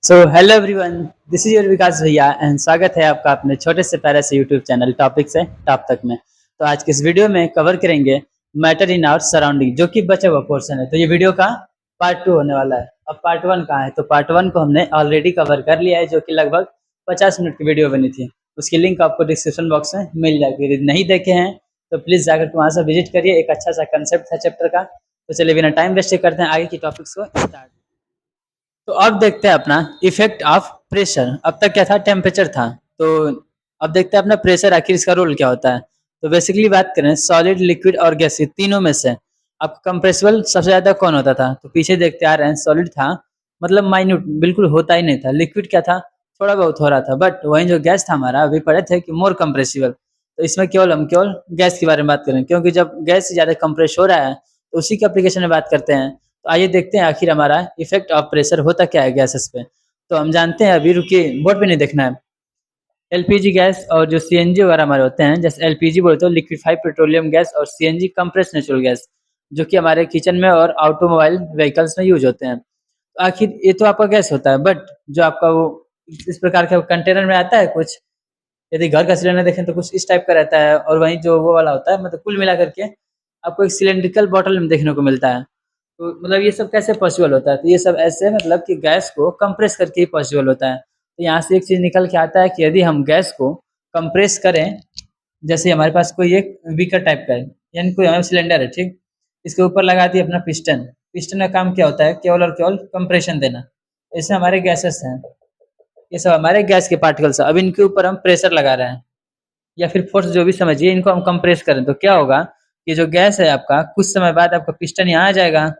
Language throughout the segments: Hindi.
So hello everyone, this is your Vikas bhaiya and स्वागत है आपका अपने छोटे से प्यारे से यूट्यूब चैनल टॉपिक से टॉप तक में। तो आज के इस वीडियो में कवर करेंगे मैटर इन आवर सराउंडिंग, जो कि बचा हुआ पोर्शन है। तो ये वीडियो का पार्ट 2 होने वाला है। अब पार्ट 1 कहाँ है? तो पार्ट 1 को हमने ऑलरेडी कवर कर लिया है, जो कि लगभग 50 मिनट की वीडियो बनी थी। उसकी लिंक आपको डिस्क्रिप्शन बॉक्स में मिल जाएगी। यदि नहीं देखे हैं तो प्लीज़ जाकर वहाँ से विजिट करिए। एक अच्छा सा कंसेप्ट था चैप्टर का। तो चलिए बिना टाइम वेस्ट करते हैं आगे की टॉपिक्स को स्टार्ट। तो अब देखते हैं अपना इफेक्ट ऑफ प्रेशर। अब तक क्या था? टेम्परेचर था। तो अब देखते हैं अपना प्रेशर, आखिर इसका रोल क्या होता है। तो बेसिकली बात करें सॉलिड, लिक्विड और गैस, तीनों में से अब कंप्रेसिबल सबसे ज्यादा कौन होता था? तो पीछे देखते आ रहे हैं, सॉलिड था मतलब माइन्यूट, बिल्कुल होता ही नहीं था। लिक्विड क्या था? थोड़ा बहुत हो रहा था। बट वहीं जो गैस था हमारा, अभी पढ़े थे कि मोर कंप्रेसिबल। तो इसमें केवल गैस के बारे में बात करें, क्योंकि जब गैस ज्यादा कंप्रेस हो रहा है तो उसी के एप्लीकेशन में बात करते हैं। तो आइए देखते हैं आखिर हमारा इफेक्ट ऑफ प्रेशर होता क्या है गैसेस पे। तो हम जानते हैं, अभी रुकिए, बोर्ड पे नहीं देखना है। एलपीजी गैस और जो सीएनजी वगैरह हमारे होते हैं, जैसे एलपीजी बोलते हो लिक्विफाइड पेट्रोलियम गैस, और सीएनजी कंप्रेस्ड नेचुरल गैस, जो कि हमारे किचन में और ऑटोमोबाइल व्हीकल्स में यूज होते हैं। तो आखिर ये तो आपका गैस होता है, बट जो आपका वो इस प्रकार का कंटेनर में आता है कुछ, यदि घर का सिलेंडर देखें तो कुछ इस टाइप का रहता है, और वहीं जो वो वाला होता है, मतलब कुल मिला करके आपको एक सिलेंड्रिकल बॉटल में देखने को मिलता है। तो मतलब ये सब कैसे पॉसिबल होता है? तो ये सब ऐसे मतलब कि गैस को कंप्रेस करके ही पॉसिबल होता है। तो यहाँ से एक चीज़ निकल के आता है कि यदि हम गैस को कंप्रेस करें, जैसे हमारे पास कोई एक बीकर टाइप का है, यानी कोई हमारा सिलेंडर है, ठीक, इसके ऊपर लगा दिया अपना पिस्टन। पिस्टन का काम क्या होता है? केवल और केवल कंप्रेशन देना। इससे हमारे गैसेस हैं, ये सब हमारे गैस के पार्टिकल्स हैं। अब इनके ऊपर हम प्रेशर लगा रहे हैं, या फिर फोर्स, जो भी समझिए, इनको हम कंप्रेस करें तो क्या होगा? ये जो गैस है आपका, कुछ समय बाद आपका पिस्टन यहाँ आ जाएगा,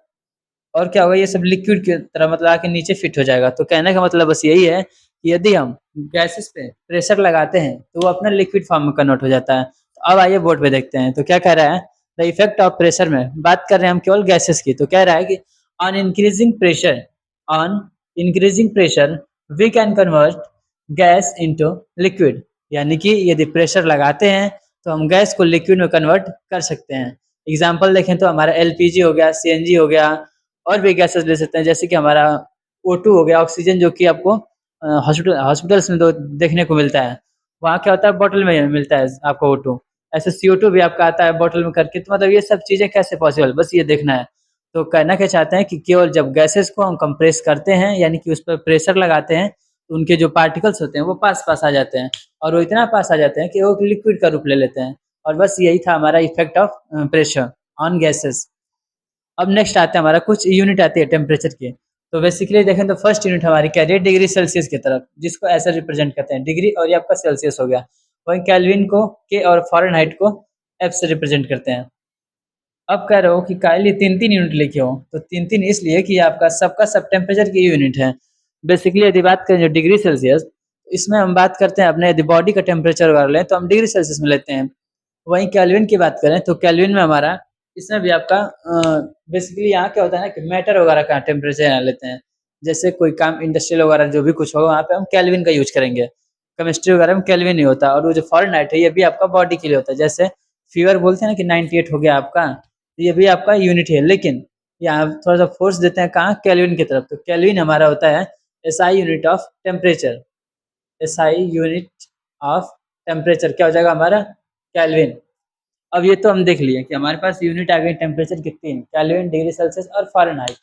और क्या होगा, ये सब लिक्विड की तरह मतलब आके नीचे फिट हो जाएगा। तो कहने का मतलब बस यही है कि यदि हम गैसेस पे प्रेशर लगाते हैं तो वो अपना लिक्विड फॉर्म में कन्वर्ट हो जाता है। तो अब आइए बोर्ड पे देखते हैं। तो क्या कह रहा है? द इफेक्ट ऑफ प्रेशर में बात कर रहे हैं हम केवल गैसेस की। तो कह रहा है कि on increasing pressure, on increasing pressure we can convert gas into liquid. यानी कि यदि प्रेशर लगाते हैं तो हम गैस को लिक्विड में कन्वर्ट कर सकते हैं। एग्जाम्पल देखें तो हमारा एलपीजी हो गया, सीएनजी हो गया, और भी गैसेस ले सकते हैं, जैसे कि हमारा O2 हो गया, ऑक्सीजन, जो कि आपको हॉस्पिटल्स में तो देखने को मिलता है। वहाँ क्या होता है? बॉटल में मिलता है आपको O2। ऐसे CO2 भी आपका आता है बॉटल में करके। तो मतलब ये सब चीज़ें कैसे पॉसिबल, बस ये देखना है। तो कहना क्या चाहते हैं कि केवल जब गैसेस को हम कंप्रेस करते हैं, यानी कि उस पर प्रेशर लगाते हैं, तो उनके जो पार्टिकल्स होते हैं वो पास पास आ जाते हैं, और वो इतना पास आ जाते हैं कि वो लिक्विड का रूप ले लेते हैं। और बस यही था हमारा effect of pressure on gases. अब नेक्स्ट आते हैं, हमारा कुछ यूनिट आती है टेम्परेचर की। तो बेसिकली देखें तो फर्स्ट यूनिट हमारी क्या है? डिग्री सेल्सियस की तरफ, जिसको ऐसा रिप्रेजेंट करते हैं, डिग्री, और ये आपका सेल्सियस हो गया। वहीं केल्विन को के, और फॉरेनहाइट को एफ से रिप्रेजेंट करते हैं। अब कह रहे हो कि काइली तीन तीन यूनिट लिखे हो, तो तीन तीन इसलिए कि आपका सबका सब टेम्परेचर की यूनिट है। बेसिकली यदि बात करें जो डिग्री सेल्सियस, इसमें हम बात करते हैं अपने, यदि बॉडी का टेम्परेचर वगैरह लें तो हम डिग्री सेल्सियस में लेते हैं। वहीं केल्विन की बात करें तो केल्विन में हमारा, इसमें भी आपका बेसिकली यहाँ क्या होता है ना कि मैटर वगैरह का टेम्परेचर यहाँ लेते हैं। जैसे कोई काम इंडस्ट्रियल वगैरह जो भी कुछ होगा, वहाँ पे हम केल्विन का यूज करेंगे। केमिस्ट्री वगैरह में केल्विन नहीं होता। और वो जो फॉरेनहाइट है, ये भी आपका बॉडी के लिए होता है। जैसे फीवर बोलते हैं ना कि 98 हो गया आपका, तो ये भी आपका यूनिट है। लेकिन यहाँ थोड़ा सा फोर्स देते हैं कहाँ? केल्विन की तरफ। तो केल्विन हमारा होता है SI unit of temperature. SI unit of temperature क्या हो जाएगा हमारा? केल्विन। अब ये तो हम देख लिए कि हमारे पास यूनिट आ गई टेम्परेचर की तीन, केल्विन, डिग्री सेल्सियस और फ़ारेनहाइट।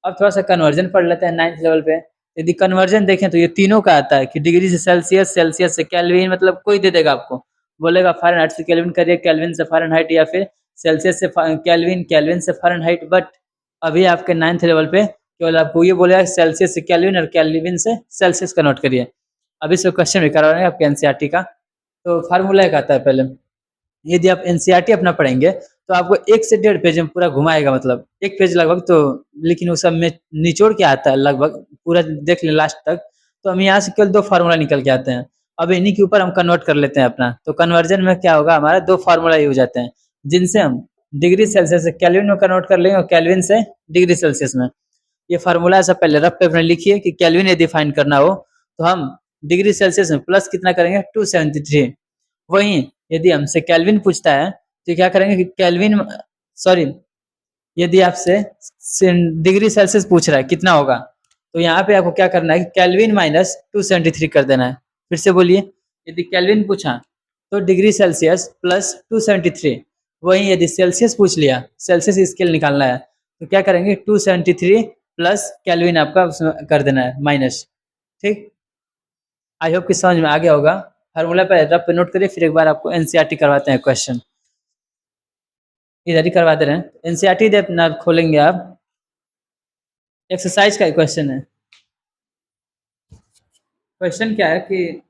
अब थोड़ा सा कन्वर्जन पढ़ लेते हैं 9th लेवल पे। यदि कन्वर्जन देखें तो ये तीनों का आता है कि डिग्री से सेल्सियस, सेल्सियस से केल्विन, मतलब कोई दे देगा आपको, बोलेगा फ़ारेनहाइट से केल्विन करिए, केल्विन से फ़ारेनहाइट, या फिर सेल्सियस से केल्विन, केल्विन से फ़ारेनहाइट। बट अभी आपके 9th लेवल पे केवल आपको ये बोलेगा सेल्सियस से केल्विन और केल्विन से सेल्सियस कन्वर्ट करिए। अभी से क्वेश्चन भी करवा रहे हैं आपके एनसीईआरटी का। तो फार्मूला एक आता है पहले। यदि आप एनसीईआरटी अपना पढ़ेंगे तो आपको 1 से 1.5 पेज में पूरा घुमाएगा, मतलब 1 पेज लगभग तो, लेकिन वो सब में निचोड़ के आता है लगभग, पूरा देख लें लास्ट तक। तो हम यहाँ से केवल 2 फार्मूला निकल के आते हैं। अब इन्हीं के ऊपर हम कन्वर्ट कर लेते हैं अपना। तो कन्वर्जन में क्या होगा, हमारा 2 फार्मूला यूज आते हैं, जिनसे हम डिग्री सेल्सियस से केल्विन में कन्वर्ट कर लेंगे, और केल्विन से डिग्री सेल्सियस में। ये फार्मूला ऐसा पहले रफ पेपर में लिखिए कि केल्विन यदि फाइंड करना हो तो हम डिग्री सेल्सियस में प्लस कितना करेंगे? 273। वहीं यदि हमसे केल्विन पूछता है तो क्या करेंगे कि केल्विन, सॉरी, यदि आपसे डिग्री सेल्सियस पूछ रहा है कितना होगा, तो यहाँ पे आपको क्या करना है कि केल्विन माइनस 273 कर देना है। फिर से बोलिए, यदि केल्विन पूछा तो डिग्री सेल्सियस प्लस 273, वहीं यदि सेल्सियस पूछ लिया, सेल्सियस स्केल निकालना है, तो क्या करेंगे 273 प्लस केल्विन आपका उसमें कर देना है माइनस। ठीक, आई होप कि समझ में आ गया होगा। फार्मूला पे रफ पे नोट करिए, फिर एक बार आपको एनसीईआरटी करवाते हैं क्वेश्चन, इधर ही करवा दे रहे हैं। एनसीईआरटी दे अपना खोलेंगे आप, एक्सरसाइज का क्वेश्चन है। क्वेश्चन क्या है कि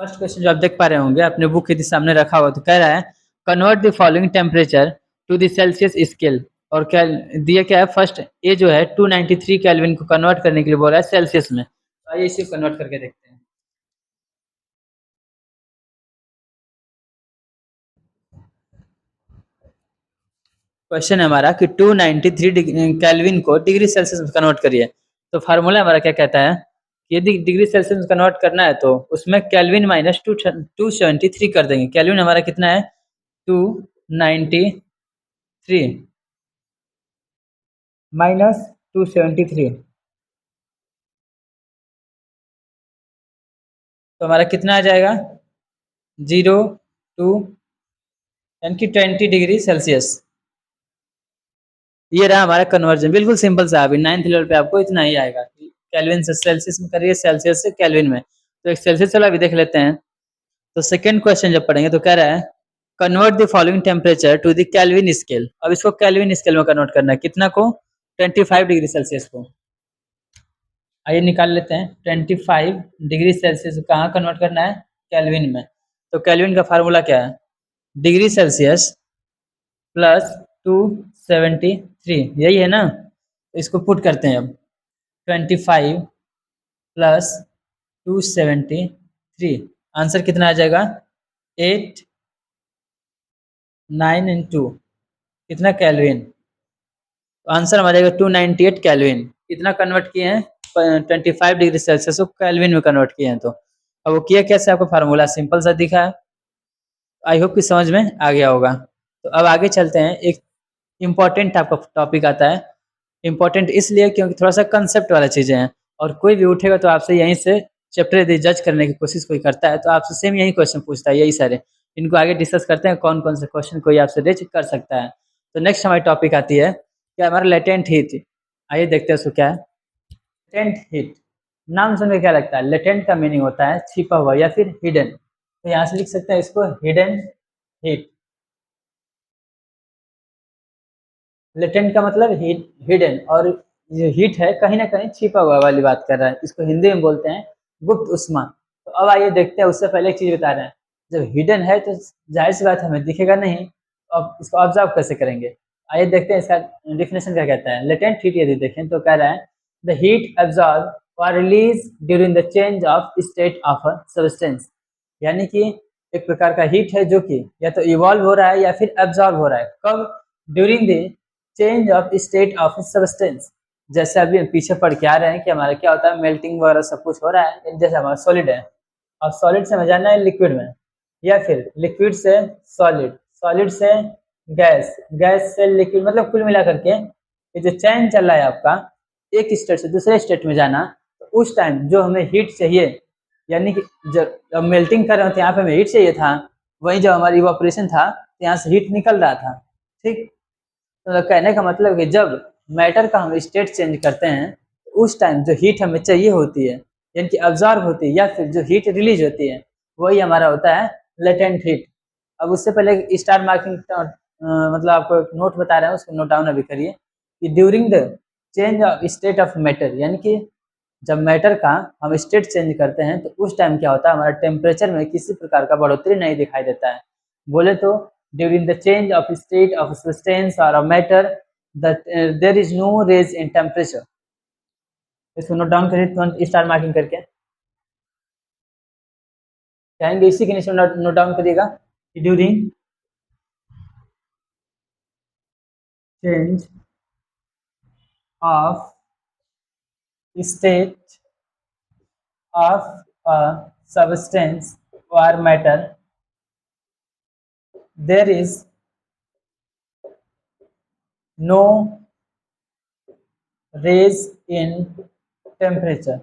फर्स्ट क्वेश्चन जो आप देख पा रहे होंगे अपने बुक के सामने रखा हुआ, तो कह रहा है convert the following temperature to the Celsius scale. और क्या दिया, क्या है, फर्स्ट ए जो है 293 केल्विन को कन्वर्ट करने के लिए बोला है सेल्सियस में। तो आइए इसे कन्वर्ट करके देखते हैं। क्वेश्चन है हमारा कि 293 केल्विन को डिग्री सेल्सियस में कन्वर्ट करिए। तो फार्मूला हमारा क्या कहता है कि यदि डिग्री सेल्सियस में कन्वर्ट करना है तो उसमें केल्विन माइनस 273 कर देंगे। केल्विन हमारा कितना है 293 माइनस 273, तो हमारा कितना आ जाएगा 02 यानी कि 20 डिग्री सेल्सियस। ये रहा हमारा कन्वर्जन, बिल्कुल सिंपल सा। अभी 9th लेवल पे आपको इतना ही आएगा कि केल्विन से सेल्सियस में करिए, सेल्सियस से केल्विन में। तो एक सेल्सियस वाला भी देख लेते हैं। तो सेकंड क्वेश्चन जब पढ़ेंगे तो कह रहा है convert the following temperature to the Kelvin scale. अब इसको केल्विन स्केल में कन्वर्ट करना है, कितना को 25 डिग्री सेल्सियस को। आइए निकाल लेते हैं, 25 डिग्री सेल्सियस कहाँ कन्वर्ट करना है, केल्विन में। तो केल्विन का फार्मूला क्या है, डिग्री सेल्सियस प्लस 273, यही है ना। तो इसको पुट करते हैं अब, 25 प्लस 273, आंसर कितना आ जाएगा 8 9 एंड 2 कितना केल्विन। तो आंसर हमारा जाएगा 298 केल्विन। कितना कन्वर्ट किए हैं 25 डिग्री सेल्सियस को केल्विन में कन्वर्ट किए हैं। तो अब वो किया कैसे, आपको फार्मूला सिंपल सा दिखा है। आई होप कि समझ में आ गया होगा। तो अब आगे चलते हैं, एक इम्पॉर्टेंट आपका टॉपिक आता है। इम्पॉर्टेंट इसलिए क्योंकि थोड़ा सा कंसेप्ट वाला चीज़ें हैं, और कोई भी उठेगा तो आपसे यहीं से चैप्टर यदि जज करने की कोशिश कोई करता है तो आपसे सेम यही क्वेश्चन पूछता है, यही सारे। इनको आगे डिस्कस करते हैं कौन कौन से क्वेश्चन कोई आपसे रेज कर सकता है। तो नेक्स्ट हमारी टॉपिक आती है क्या, हमारा लेटेंट हीट। आइए देखते हैं उसको क्या है। लेटेंट हीट, नाम सुन के क्या लगता है, लेटेंट का मीनिंग होता है छिपा हुआ या फिर हिडन। तो यहाँ से लिख सकते हैं इसको हिडन हीट। लेटेंट का मतलब हिडन, और जो हीट है कहीं ना कहीं छिपा हुआ वाली बात कर रहा है। इसको हिंदी में बोलते हैं गुप्त उष्मा। तो अब आइए देखते हैं, उससे पहले एक चीज बता रहे हैं, जब हिडन है तो जाहिर सी बात हमें दिखेगा नहीं, अब इसको ऑब्जर्व कैसे करेंगे। आइए देखते हैं इसका डिफिनेशन क्या कहता है। लेटेंट हीट यदि देखें तो कह रहा है द हीट एब्जॉर्ब और release during the change of state of a substance. यानी कि एक प्रकार का हीट है जो कि या तो इवॉल्व हो रहा है या फिर एब्जॉर्ब हो रहा है, कब, during the change of state of substance. जैसे अभी हम पीछे पढ़ के आ रहे हैं कि हमारा क्या होता है, मेल्टिंग वगैरह सब कुछ हो रहा है, जैसे हमारा सॉलिड है। अब सॉलिड से हमें जाना है लिक्विड में, या फिर लिक्विड से सॉलिड, सॉलिड से गैस, गैस से लिक्विड, मतलब कुल मिला करके ये जो चेंज चल रहा है आपका एक स्टेट से दूसरे स्टेट में जाना, तो उस टाइम जो हमें हीट चाहिए, यानी कि जब मेल्टिंग कर रहे थे यहाँ पे हमें हीट चाहिए था, वहीं जब हमारी इवापोरेशन था तो यहाँ से हीट निकल रहा था। ठीक, तो कहने का मतलब कि जब मैटर का हम स्टेट चेंज करते हैं तो उस टाइम जो हीट हमें चाहिए होती है, यानी कि अब्जॉर्ब होती है या फिर जो हीट रिलीज होती है, वही हमारा होता है लेटेंट हीट। अब उससे पहले स्टार मार्किंग मतलब आपको एक नोट बता रहे हैं, उसको नोट डाउन अभी करिए कि during the change of state of matter, यानी कि जब मैटर का हम स्टेट चेंज करते हैं तो उस टाइम क्या होता है, हमारा टेम्परेचर में किसी प्रकार का बढ़ोतरी नहीं दिखाई देता है। बोले तो during the change of state of substance or a matter that there is no raise in temperature। इसको नोट डाउन करिए तुरंत स्टार मार्किंग करके, कहेंगे इसी के नीचे नोट डाउन करिएगा कि during change of state of a substance or matter there is no raise in temperature.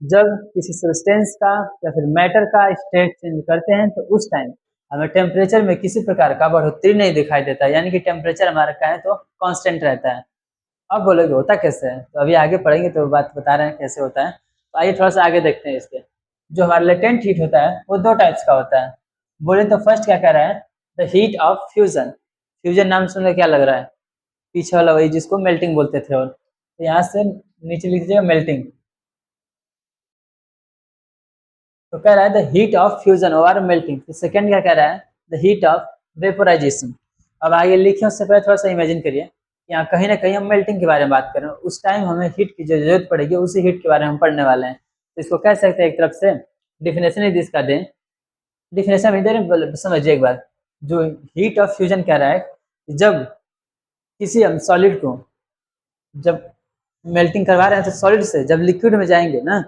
जब किसी सब्सटेंस का या फिर मैटर का स्टेट चेंज करते हैं तो उस टाइम हमें टेम्परेचर में किसी प्रकार का बढ़ोतरी नहीं दिखाई देता, यानी कि टेम्परेचर हमारा क्या है तो कांस्टेंट रहता है। अब बोलोगे होता कैसे है, तो अभी आगे पढ़ेंगे तो बात बता रहे हैं कैसे होता है। तो आइए थोड़ा सा आगे देखते हैं इसके। जो हमारा लेटेंट हीट होता है वो दो टाइप्स का होता है। बोले तो फर्स्ट क्या कह रहा है, the heat of fusion. Fusion नाम सुनकर क्या लग रहा है, पीछे वाला वही जिसको मेल्टिंग बोलते थे। और तो यहाँ से नीचे लिख दीजिएगा मेल्टिंग। तो कह रहा है द हीट ऑफ फ्यूजन और मेल्टिंग। तो सेकंड क्या कह रहा है, द हीट ऑफ वेपोराइजेशन। अब आगे लिखे उससे पहले थोड़ा सा इमेजिन करिए, यहाँ कहीं ना कहीं हम मेल्टिंग के बारे में बात कर रहे हैं, उस टाइम हमें हीट की जो जरूरत पड़ेगी उसी हीट के बारे में हम पढ़ने वाले हैं। तो इसको कह सकते हैं एक तरफ से डिफिनेशन ही इसका दें। डिफिनेशन में दे रहे हैं, समझिए एक बार। जो हीट ऑफ फ्यूजन कह रहा है कि जब किसी हम सॉलिड को जब मेल्टिंग करवा रहे हैं तो सॉलिड से जब लिक्विड में जाएंगे ना,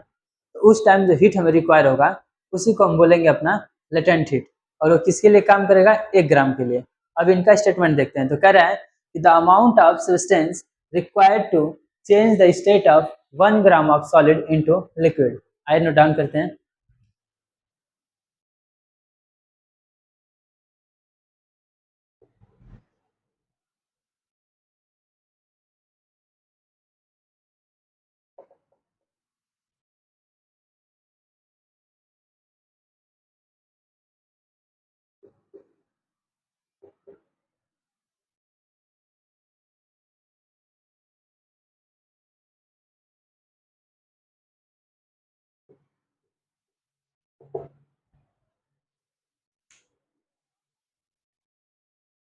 तो उस टाइम जो हीट हमें रिक्वायर होगा उसी को हम बोलेंगे अपना लेटेंट हीट। और वो किसके लिए काम करेगा, 1 ग्राम के लिए। अब इनका स्टेटमेंट देखते हैं। तो कह रहा है कि the amount of substance required to change the state of 1 gram of solid into liquid. आइए नोट डाउन करते हैं।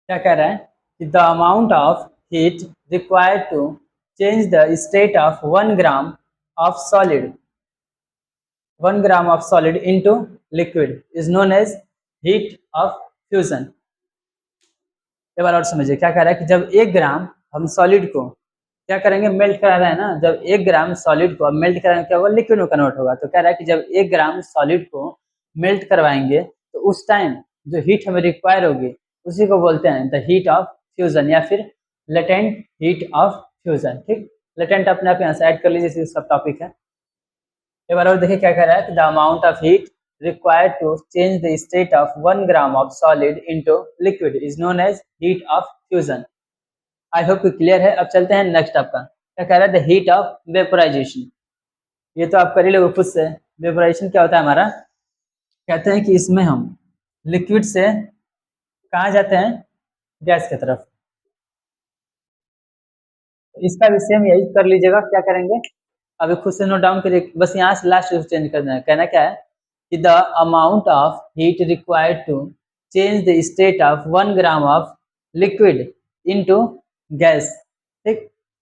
क्या कह रहा है कि the amount of heat required to change the state of 1 gram of solid 1 gram of solid into liquid is known as heat of fusion. एक बार और समझिए क्या कह रहा है कि जब 1 ग्राम हम सॉलिड को क्या करेंगे, मेल्ट करा रहे हैं ना। जब 1 ग्राम सॉलिड को अब मेल्ट कराएंगे क्या होगा, लिक्विड में कन्वर्ट होगा। तो कह रहा है कि जब 1 ग्राम सॉलिड को मेल्ट करवाएंगे तो उस टाइम जो हीट हमें रिक्वायर होगी उसी को बोलते हैं द हीट ऑफ फ्यूजन या फिर लेटेंट हीट ऑफ फ्यूजन। ठीक, लेटेंट अपने आप यहाँ से ऐड कर लीजिए, सब टॉपिक है। एक बार और देखिए क्या कह रहा है, the amount of heat required to change the state of 1 gram of solid into liquid is known as heat of fusion। I hope clear है। अब चलते हैं नेक्स्ट आपका क्या कह रहा है, द हीट ऑफ वेपोराइजेशन। ये तो आप कर ही लोगे खुद से। वेपोराइजेशन क्या होता है हमारा, कहते हैं कि इसमें हम लिक्विड से कहाँ जाते हैं, गैस की तरफ। इसका भी सेम यही कर लीजिएगा। क्या करेंगे, अभी खुद से नोट डाउन करिए, बस यहाँ से लास्ट चेंज करना है। कहना क्या है कि the amount of heat required to change the state of 1 gram of liquid into gas. ठीक,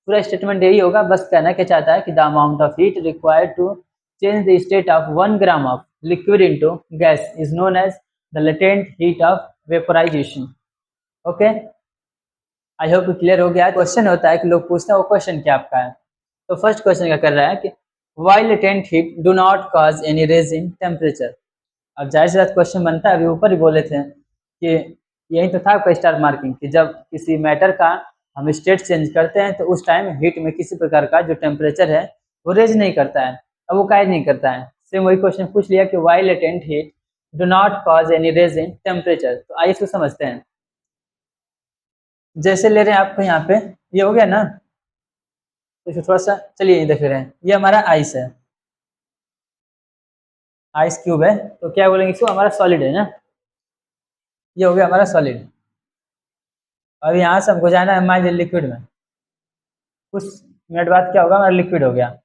पूरा स्टेटमेंट यही होगा। बस कहना क्या चाहता है कि the amount of heat required to change the state of 1 gram of liquid into gas is known as the latent heat of vaporisation. Okay, I hope clear हो गया। क्वेश्चन होता है कि लोग पूछते हैं वो क्वेश्चन क्या आपका है। तो फर्स्ट क्वेश्चन क्या कर रहा है कि why latent heat do not cause any rise in temperature. अब जाहिर सी बात क्वेश्चन बनता है, अभी ऊपर ही बोले थे कि यही तो था आपका स्टार मार्किंग कि जब किसी मैटर का हम स्टेट चेंज करते हैं तो उस टाइम हीट में किसी प्रकार का जो टेम्परेचर है वो रेज नहीं करता है। अब वो काहे नहीं करता है, सेम वही क्वेश्चन पूछ लिया कि why latent heat do not cause any rise in temperature. तो आइए इसको समझते हैं। जैसे ले रहे हैं आपको यहाँ पे, ये हो गया ना, तो इसको थोड़ा सा चलिए देख रहे हैं। ये हमारा आइस है, आइस क्यूब है। तो क्या बोलेंगे इसको, हमारा सॉलिड है ना। ये हो गया हमारा सॉलिड। अब यहाँ से हमको जाना है मान लीजिए लिक्विड में। कुछ मिनट बाद क्या होगा, हमारा लिक्विड हो गया।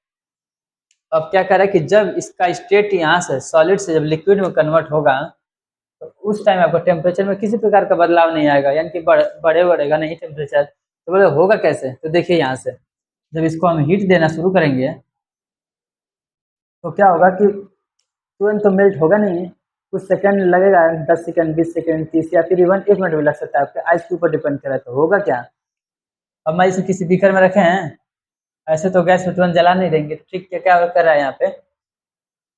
अब क्या कर रहा है कि जब इसका स्टेट यहाँ से सॉलिड से जब लिक्विड में कन्वर्ट होगा तो उस टाइम आपको टेम्परेचर में किसी प्रकार का बदलाव नहीं आएगा, यानी कि बढ़ेगा नहीं टेम्परेचर। तो बोले होगा कैसे, तो देखिए यहाँ से जब इसको हम हीट देना शुरू करेंगे तो क्या होगा कि तुरंत तो मेल्ट होगा नहीं, कुछ सेकंड लगेगा, 10 सेकंड, 20 सेकंड, 30 या फिर इवन 1 मिनट भी लग सकता है। आपके आइस के ऊपर डिपेंड करे तो होगा क्या। अब मैं इसे किसी बीकर में रखे हैं, ऐसे तो गैस में तुरंत जला नहीं देंगे। ठीक है, क्या कर रहा है यहाँ पे,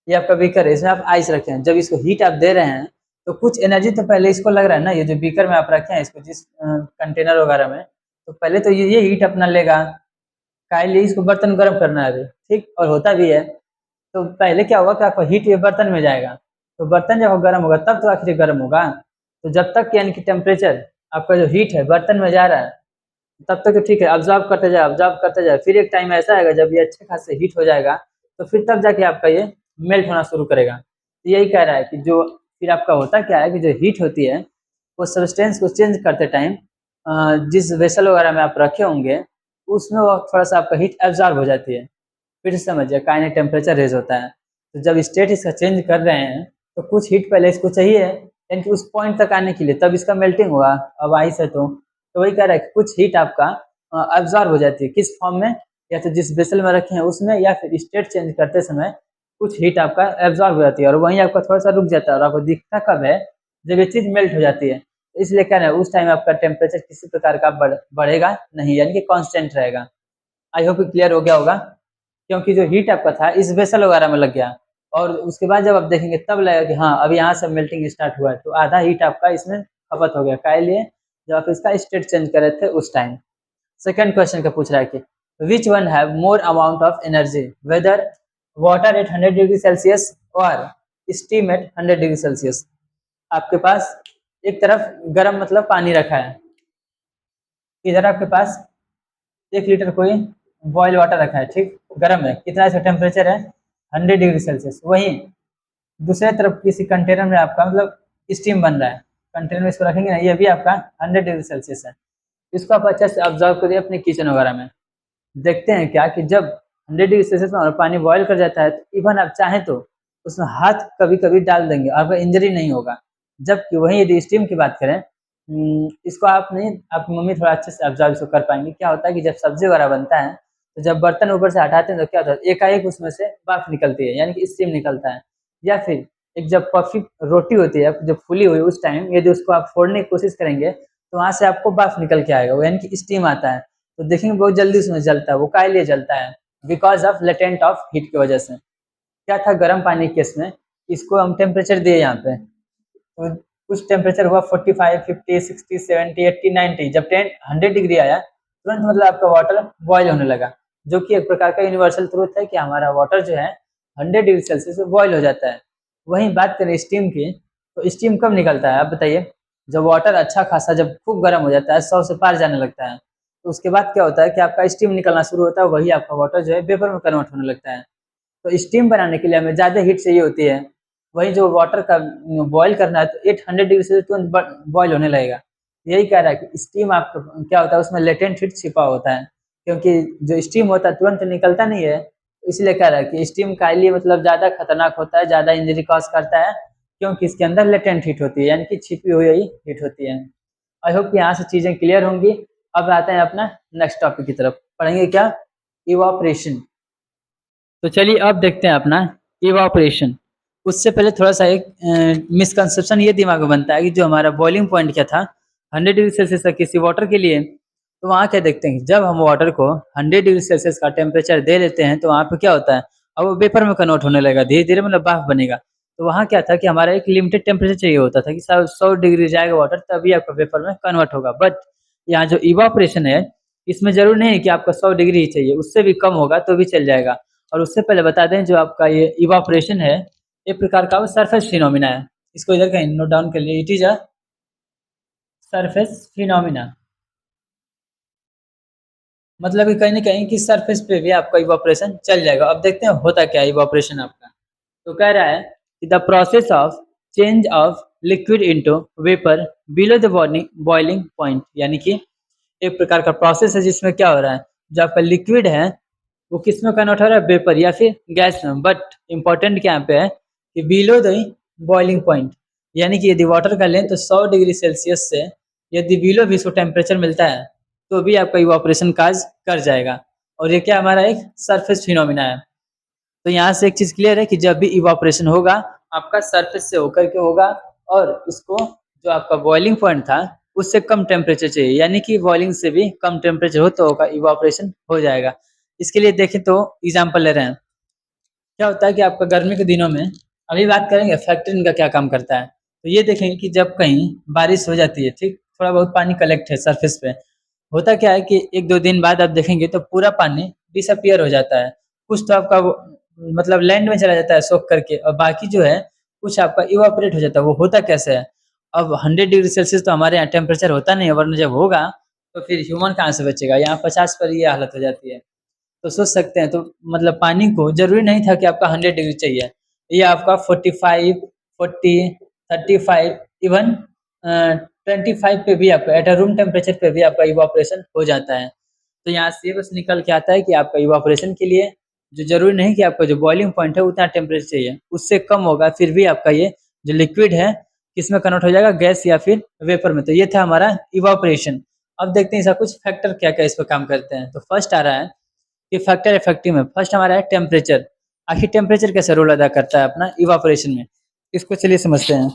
ये आपका बीकर है, इसमें आप आइस रखे हैं। जब इसको हीट आप दे रहे हैं तो कुछ एनर्जी तो पहले इसको लग रहा है ना, ये जो बीकर में आप रखे हैं इसको जिस कंटेनर वगैरह में, तो पहले तो ये हीट अपना लेगा। काइंडली इसको बर्तन गर्म करना है अभी, ठीक, और होता भी है। तो पहले क्या होगा कि आपका हीट ये बर्तन में जाएगा, तो बर्तन जब गर्म होगा तब तो आखिर गर्म होगा। तो जब तक यानी कि टेम्परेचर आपका जो हीट है बर्तन में जा रहा है तब तक तो ठीक है, ऑब्जॉर्व करते जाए ऑब्जॉर्व करते जाए, फिर एक टाइम ऐसा आएगा जब ये अच्छे खासे हीट हो जाएगा तो फिर तब जाके आपका ये मेल्ट होना शुरू करेगा। तो यही कह रहा है कि जो फिर आपका होता क्या है कि जो हीट होती है वो सब्सटेंस को चेंज करते टाइम जिस वेसल वगैरह में आप रखे होंगे उसमें वो थोड़ा सा आपका हीट एब्जॉर्ब हो जाती है। फिर से समझिए, काइनेटिक टेम्परेचर रेज होता है। तो जब स्टेट इसका चेंज कर रहे हैं तो कुछ हीट पहले इसको चाहिए यानी कि उस पॉइंट तक आने के लिए, तब इसका मेल्टिंग होगा। अब आइस है तो वही कह रहा है कि कुछ हीट आपका एब्जॉर्ब हो जाती है, किस फॉर्म में, या तो जिस वेसल में रखे हैं उसमें, या फिर स्टेट चेंज करते समय कुछ हीट आपका एब्जॉर्ब हो जाती है और वहीं आपका थोड़ा सा रुक जाता है और आपको दिखता कब है, जब ये चीज़ मेल्ट हो जाती है। तो इसलिए कह रहे हैं उस टाइम आपका टेम्परेचर किसी प्रकार का बढ़ेगा नहीं, यानी कि कांस्टेंट रहेगा। आई होप क्लियर हो गया होगा, क्योंकि जो हीट आपका था इस वेसल वगैरह में लग गया और उसके बाद जब आप देखेंगे तब लगेगा कि हाँ अब यहाँ से मेल्टिंग स्टार्ट हुआ है, तो आधा हीट आपका इसमें खपत हो गया। काहे लिए? जब आप इसका स्टेट चेंज कर रहे थे उस टाइम। सेकंड क्वेश्चन का पूछ रहा है कि which one have more amount of energy, whether water at 100 degree Celsius और स्टीम एट 100 डिग्री सेल्सियस। आपके पास एक तरफ गर्म मतलब पानी रखा है, इधर आपके पास 1 लीटर कोई बॉयल वाटर रखा है, ठीक, गर्म है, कितना इसका टेम्परेचर है 100 डिग्री सेल्सियस। वहीं दूसरे तरफ किसी कंटेनर में आपका मतलब स्टीम बन रहा है, कंटेनर में इसको रखेंगे ना, ये भी आपका 100 डिग्री सेल्सियस है। इसको आप अच्छे से ऑब्जर्व करिए अपने किचन वगैरह में। देखते हैं क्या कि जब 100 डिग्री सेल्सियस में और पानी बॉयल कर जाता है तो इवन आप चाहें तो उसमें हाथ कभी कभी डाल देंगे, आपका इंजरी नहीं होगा। जबकि वहीं यदि स्टीम की बात करें, इसको आप नहीं, आपकी मम्मी थोड़ा अच्छे से ऑब्जर्व इसको कर पाएंगे। क्या होता है कि जब सब्जी वगैरह बनता है तो जब बर्तन ऊपर से हटाते हैं तो क्या होता है, एकाएक उसमें से भाप निकलती है, यानी कि स्टीम निकलता है। या फिर एक जब पफी रोटी होती है जब फूली हुई, उस टाइम यदि उसको आप फोड़ने की कोशिश करेंगे तो वहाँ से आपको भाप निकल के आएगा, वो यानी कि स्टीम आता है। तो देखेंगे बहुत जल्दी उसमें जलता है, वो काहे लिए जलता है? Because of latent of heat की वजह से। क्या था गर्म पानी केस में, इसको हम टेम्परेचर दिए यहाँ पे, तो कुछ टेम्परेचर हुआ 45, 50, 60, 70, 80, 90, जब 100 डिग्री आया तुरंत मतलब आपका वाटर बॉयल होने लगा, जो कि एक प्रकार का यूनिवर्सल ट्रूथ है कि हमारा वाटर जो है 100 डिग्री सेल्सियस में बॉयल हो जाता है। वहीं बात करें स्टीम की, तो स्टीम कब निकलता है आप बताइए? जब वाटर अच्छा खासा जब खूब गर्म हो जाता है, 100 से पार जाने लगता है, तो उसके बाद क्या होता है कि आपका स्टीम निकलना शुरू होता है, वही आपका वाटर जो है वेपर में कन्वर्ट होने लगता है। तो स्टीम बनाने के लिए हमें ज़्यादा हीट चाहिए होती है। वही जो वाटर का बॉयल करना है तो 800 डिग्री से तुरंत बॉयल होने लगेगा। यही कह रहा है कि स्टीम आपका क्या होता है, उसमें लेटेंट हीट छिपा होता है, क्योंकि जो स्टीम होता है तुरंत निकलता नहीं है। इसलिए कह रहा है कि स्टीम का लिए मतलब ज़्यादा खतरनाक होता है, ज़्यादा इंजरी कॉज करता है, क्योंकि इसके अंदर लेटेंट हीट होती है, यानी कि छिपी हुई हीट होती है। आई होप कि यहाँ से चीज़ें क्लियर होंगी। अब आते हैं अपना नेक्स्ट टॉपिक की तरफ, पढ़ेंगे क्या? इवापोरेशन। तो चलिए अब देखते हैं अपना इवापोरेशन। उससे पहले थोड़ा सा एक मिसकंसेप्शन ये दिमाग में बनता है कि जो हमारा बॉइलिंग पॉइंट क्या था 100 डिग्री सेल्सियस का किसी वाटर के लिए, तो वहाँ क्या देखते हैं कि जब हम वाटर को 100 डिग्री सेल्सियस का टेम्परेचर दे देते हैं तो वहाँ पे क्या होता है, अब वो वेपर में कन्वर्ट होने लगेगा धीरे धीरे, मतलब भाप बनेगा। तो वहाँ क्या था कि हमारा एक लिमिटेड टेम्परेचर चाहिए होता था कि 100 डिग्री जाएगा वाटर तभी आपका वेपर में कन्वर्ट होगा। बट यहाँ जो इवापोरेशन है इसमें जरूर नहीं है कि आपका 100 डिग्री ही चाहिए, उससे भी कम होगा तो भी चल जाएगा। और उससे पहले बता दें जो आपका ये इवापोरेशन है एक प्रकार का सरफेस फिनोमिना है। इसको इधर कहीं नोट डाउन कर लिए, it is a surface phenomena. मतलब कि कहीं ना कहीं कि सरफेस पे भी आपका इवापोरेशन चल जाएगा। अब देखते हैं होता क्या है इवापोरेशन आपका। तो कह रहा है कि the process of change of liquid into vapour below the boiling point, यानी कि एक प्रकार का प्रोसेस है जिसमें क्या हो रहा है, जो आपका लिक्विड है वो किस में कन्वर्ट हो रहा है, वेपर या फिर गैस में। बट इंपॉर्टेंट क्या पे है कि बिलो द बॉइलिंग पॉइंट, यानी कि यदि वाटर का लें तो 100 डिग्री सेल्सियस से यदि बिलो भी इसको टेम्परेचर मिलता है तो भी आपका इवापोरेशन काज कर जाएगा। और ये क्या हमारा एक सरफेस फिनोमिना है। तो यहाँ से एक चीज़ क्लियर है कि जब भी इवापोरेशन होगा आपका सरफेस से होकर के होगा, और इसको जो आपका बॉइलिंग पॉइंट था उससे कम टेम्परेचर चाहिए, यानी कि बॉइलिंग से भी कम टेम्परेचर हो तो होगा इवापोरेशन हो जाएगा। इसके लिए देखें तो एग्जाम्पल ले रहे हैं। क्या होता है कि आपका गर्मी के दिनों में, अभी बात करेंगे फैक्ट्री का क्या काम करता है, तो ये देखेंगे कि जब कहीं बारिश हो जाती है, ठीक, थोड़ा बहुत पानी कलेक्ट है सरफेस पे, होता क्या है कि 1-2 दिन बाद आप देखेंगे तो पूरा पानी डिसअपियर हो जाता है, कुछ तो आपका वो मतलब लैंड में चला जाता है सोख करके, और बाकी जो है कुछ आपका इवापोरेट हो जाता है। वो होता कैसे है? अब 100 डिग्री सेल्सियस तो हमारे यहाँ टेम्परेचर होता नहीं है, वरना जब होगा तो फिर ह्यूमन कहाँ से बचेगा? यहाँ 50 पर ये हालत हो जाती है। तो सोच सकते हैं, तो मतलब पानी को ज़रूरी नहीं था कि आपका 100 डिग्री चाहिए। ये आपका 45, 40, 35, इवन 25 पे भी आपका एट अ रूम टेम्परेचर पे भी आपका इवापोरेशन हो जाता है। तो यहाँ से बस निकल के आता है कि आपका इवापोरेशन के लिए जो ज़रूरी नहीं कि आपका जो बॉइलिंग पॉइंट है उतना टेम्परेचर चाहिए, उससे कम होगा फिर भी आपका ये जो लिक्विड है किसमें कन्वर्ट हो जाएगा? गैस या फिर वेपर में। तो ये था हमारा इवापोरेशन। अब देखते हैं इसका कुछ फैक्टर क्या-क्या इस पे काम करते हैं। तो फर्स्ट आ रहा है कि फैक्टर इफेक्टिव में फर्स्ट हमारा है टेम्परेचर। आखिर टेम्परेचर कैसे रोल अदा करता है अपना इवापोरेशन में? इसको चलिए समझते हैं।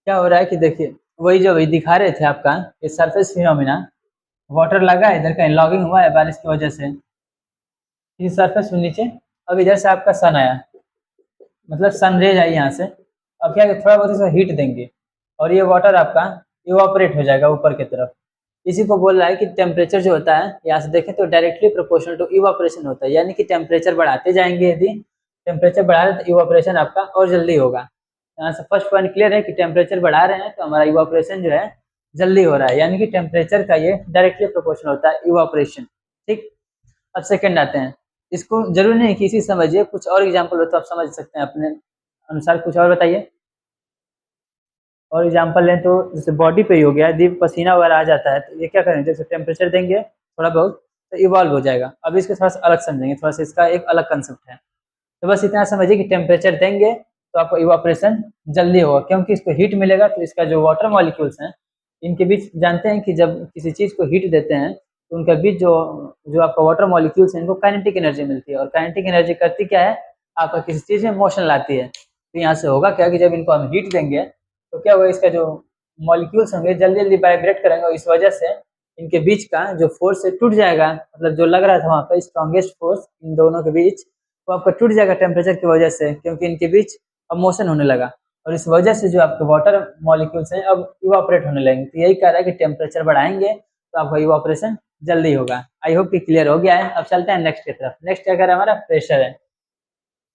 क्या हो रहा है कि देखिए, वही जो अभी दिखा रहे थे आपका ये सरफेस फिनोमिना, वाटर लगा है इधर, कहीं लॉगिंग हुआ है बारिश की वजह से इस सरफेस में नीचे। अब इधर से आपका सन आया, मतलब सन रेज आई यहाँ से। अब क्या है कि थोड़ा बहुत इसको हीट देंगे और ये वाटर आपका इवापोरेट हो जाएगा ऊपर की तरफ। इसी को बोल रहा है कि टेम्परेचर जो होता है यहाँ से देखें तो डायरेक्टली प्रोपोर्शनल टू इवापोरेशन होता है, यानी कि टेम्परेचर बढ़ाते जाएंगे, यदि टेम्परेचर बढ़ा रहे हैं तो इवापोरेशन आपका और जल्दी होगा। यहाँ से फर्स्ट पॉइंट क्लियर है कि टेम्परेचर बढ़ा रहे हैं तो हमारा इवापोरेशन जो है जल्दी हो रहा है, यानी कि टेम्परेचर का ये डायरेक्टली प्रोपोर्शनल होता है इवापोरेशन। ठीक। अब सेकंड आते हैं, इसको जरूरी नहीं कि इसी समझिए, कुछ और एग्जाम्पल हो तो आप समझ सकते हैं अपने अनुसार। कुछ और बताइए, और एग्जाम्पल लें तो जैसे बॉडी पे ही हो गया, यदि पसीना वगैरह आ जाता है तो ये क्या करेंगे, जैसे टेम्परेचर देंगे थोड़ा बहुत तो इवॉल्व हो जाएगा। अब इसको थोड़ा सा अलग समझेंगे, थोड़ा सा इसका एक अलग कंसेप्ट है। तो बस इतना समझिए कि टेम्परेचर देंगे तो आपको इवापोरेशन जल्दी होगा, क्योंकि इसको हीट मिलेगा तो इसका जो वाटर मॉलिक्यूल्स हैं इनके बीच, जानते हैं कि जब किसी चीज़ को हीट देते हैं तो उनके बीच जो जो आपका वाटर मॉलिक्यूल्स हैं इनको काइनेटिक एनर्जी मिलती है, और काइनेटिक एनर्जी करती क्या है? आपका किसी चीज़ में मोशन लाती है। तो यहाँ से होगा क्या कि जब इनको हम हीट देंगे तो क्या होगा, इसका जो मॉलिक्यूल्स होंगे जल्दी जल्दी वाइब्रेट करेंगे, और इस वजह से इनके बीच का जो फोर्स है टूट जाएगा। मतलब जो लग रहा था वहाँ पर स्ट्रॉन्गेस्ट फोर्स इन दोनों के बीच, वो आपका टूट जाएगा टेम्परेचर की वजह से, क्योंकि इनके बीच अब मोशन होने लगा, और इस वजह से जो आपके वाटर मॉलिक्यूल्स हैं अब इवापोरेट होने लगेंगे। तो यही कह रहा है कि टेम्परेचर बढ़ाएंगे तो आपका इवापोरेशन जल्दी होगा। आई होप कि क्लियर हो गया है। अब चलते हैं नेक्स्ट की तरफ। नेक्स्ट क्या कह रहा है हमारा? प्रेशर है।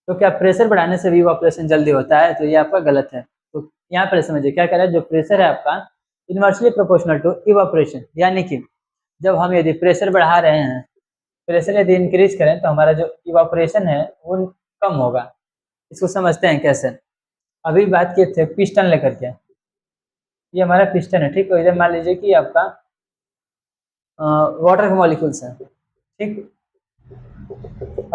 तो क्या प्रेशर बढ़ाने से भी इवापोरेशन जल्दी होता है? तो ये आपका गलत है। तो यहाँ पर समझिए क्या कह रहा है, जो प्रेशर है आपका इनवर्सली प्रोपोर्शनल टू इवापोरेशन, यानी कि जब हम यदि प्रेशर बढ़ा रहे हैं, प्रेशर यदि इंक्रीज करें तो हमारा जो इवापोरेशन है वो कम होगा। इसको समझते हैं कैसे। अभी बात किए थे पिस्टन लेकर के, ये हमारा पिस्टन है, ठीक है। इधर मान लीजिए कि आपका वाटर के मॉलिक्यूल्स हैं, ठीक।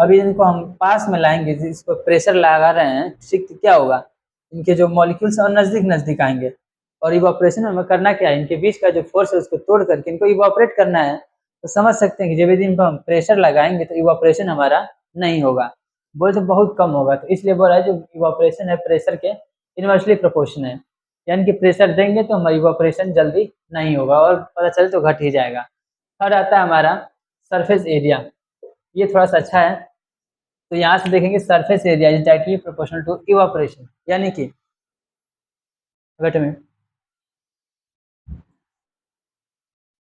अभी इनको हम पास में लाएंगे, जिसको प्रेशर लगा रहे हैं, ठीक, तो क्या होगा, इनके जो मॉलिक्यूल्स हैं और नज़दीक नज़दीक आएंगे, और इवापोरेशन हमें करना क्या है, इनके बीच का जो फोर्स है उसको तोड़ करके इनको इवापोरेट करना है। तो समझ सकते हैं कि जब यदि इनको हम प्रेशर लगाएंगे तो इवापोरेशन हमारा नहीं होगा, बोल तो बहुत कम होगा। तो इसलिए बोल रहा है जो इवापोरेशन है प्रेशर के इनवर्सली प्रोपोर्शन है, यानी कि प्रेशर देंगे तो हमारा इवापोरेशन जल्दी नहीं होगा, और पता चले तो घट ही जाएगा। थर्ड आता है हमारा सरफेस एरिया। ये थोड़ा सा अच्छा है। तो यहाँ से देखेंगे surface area is directly proportional to evaporation, यानी कि वेट में,